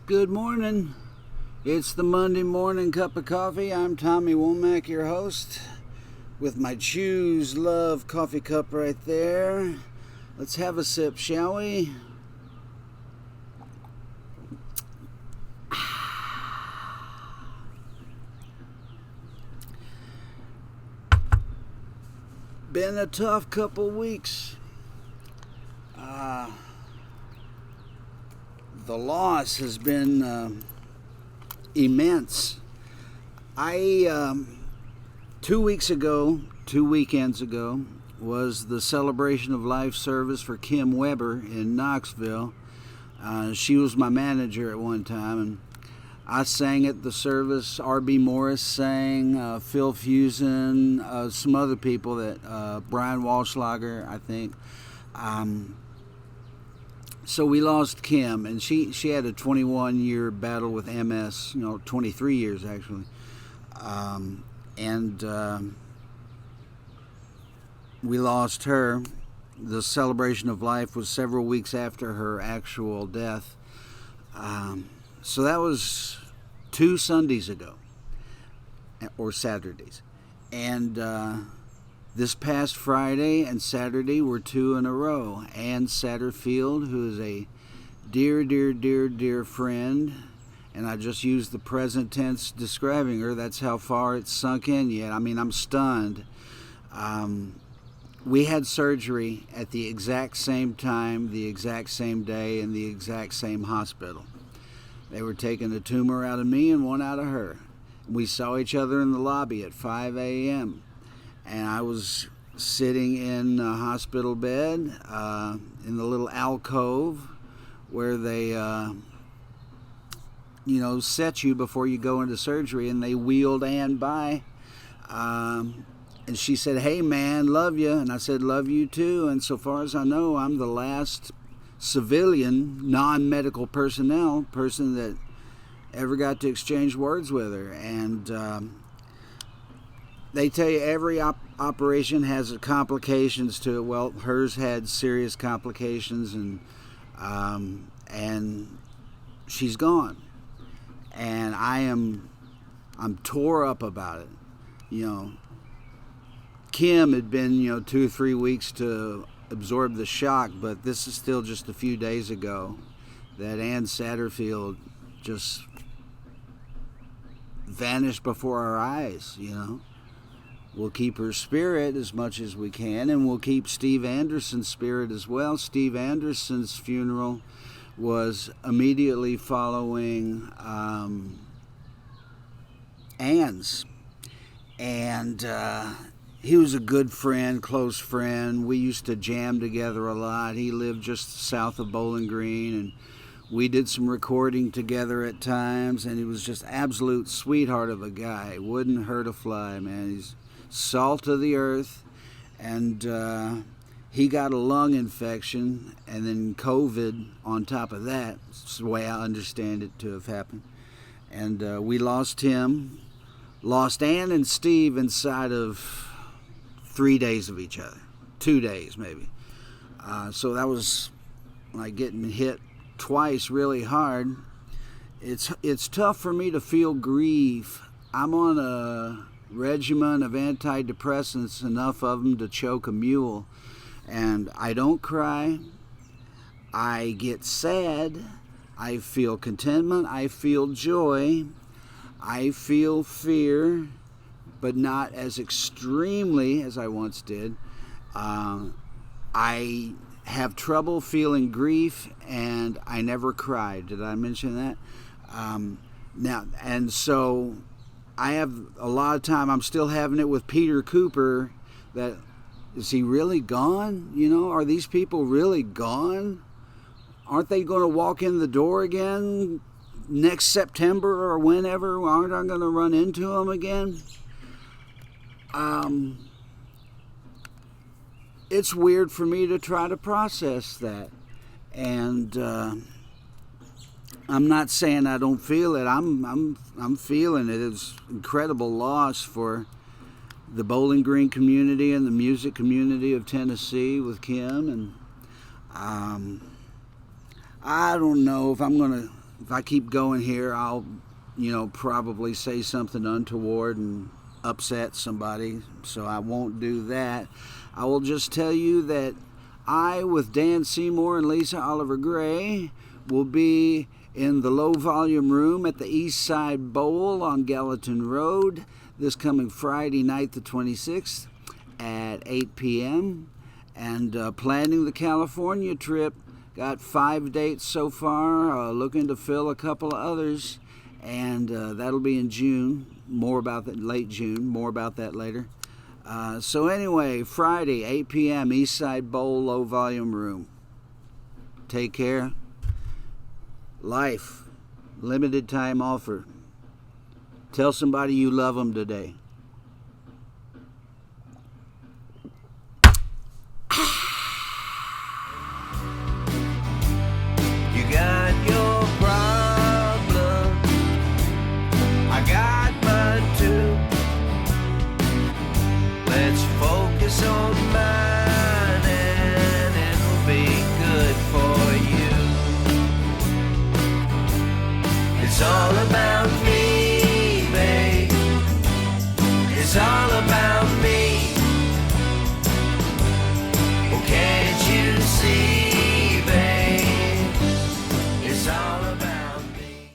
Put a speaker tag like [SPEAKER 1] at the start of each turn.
[SPEAKER 1] Good morning. It's the Monday morning cup of coffee. I'm Tommy Womack, your host, with my Choose Love coffee cup right there. Let's have a sip, shall we? Been a tough couple weeks. The loss has been immense. 2 weekends ago, was the Celebration of Life service for Kim Weber in Knoxville. She was my manager at one time, and I sang at the service. R.B. Morris sang, Phil Fusen, some other people that Brian Walschlager, I think. So we lost Kim, and she had a 21-year battle with MS, 23 years actually. We lost her. The Celebration of Life was several weeks after her actual death. So that was 2 Sundays ago, or Saturdays. And this past Friday and Saturday were 2 in a row. Ann Satterfield, who is a dear, dear, dear, dear friend, and I just used the present tense describing her. That's how far it's sunk in yet. I mean, I'm stunned. We had surgery at the exact same time, the exact same day, in the exact same hospital. They were taking a tumor out of me and one out of her. We saw each other in the lobby at 5 a.m. And I was sitting in a hospital bed in the little alcove where they, set you before you go into surgery, and they wheeled Ann by. And she said, "Hey, man, love you." And I said, "Love you too." And so far as I know, I'm the last civilian, non-medical person that ever got to exchange words with her. And they tell you every operation has complications to it. Well, hers had serious complications, and she's gone. And I'm tore up about it. Kim had been 2 or 3 weeks to absorb the shock, but this is still just a few days ago that Ann Satterfield just vanished before our eyes. We'll keep her spirit as much as we can, and we'll keep Steve Anderson's spirit as well. Steve Anderson's funeral was immediately following Ann's. And he was a good friend, close friend. We used to jam together a lot. He lived just south of Bowling Green, and we did some recording together at times, and he was just absolute sweetheart of a guy. Wouldn't hurt a fly, man. He's salt of the earth. And he got a lung infection and then COVID on top of that. It's the way I understand it to have happened. And we lost him, lost Ann and Steve inside of 3 days of each other, 2 days maybe. So that was like getting hit twice really hard. It's tough for me to feel grief. I'm on a regimen of antidepressants, enough of them to choke a mule, and I don't cry. I get sad. I feel contentment. I feel joy. I feel fear, but not as extremely as I once did. I have trouble feeling grief, and I never cried. Did I mention that? So I have a lot of time. I'm still having it with Peter Cooper. That is he really gone? Are these people really gone? Aren't they going to walk in the door again next September or whenever? Aren't I going to run into them again? It's weird for me to try to process that. And I'm not saying I don't feel it. I'm feeling it. It's incredible loss for the Bowling Green community and the music community of Tennessee with Kim. And I don't know if I'm going to if I keep going here, I'll, probably say something untoward and upset somebody, so I won't do that. I will just tell you that I, with Dan Seymour and Lisa Oliver Gray, will be in the low volume room at the East Side Bowl on Gallatin Road this coming Friday night, the 26th at 8 p.m. And planning the California trip. Got 5 dates so far, looking to fill a couple of others, and that'll be in June. More about that, late June, more about that later. So anyway, Friday, 8 p.m., East Side Bowl, low volume room. Take care. Life, limited time offer. Tell somebody you love them today.
[SPEAKER 2] You got your problem, I got mine too. Let's focus on mine.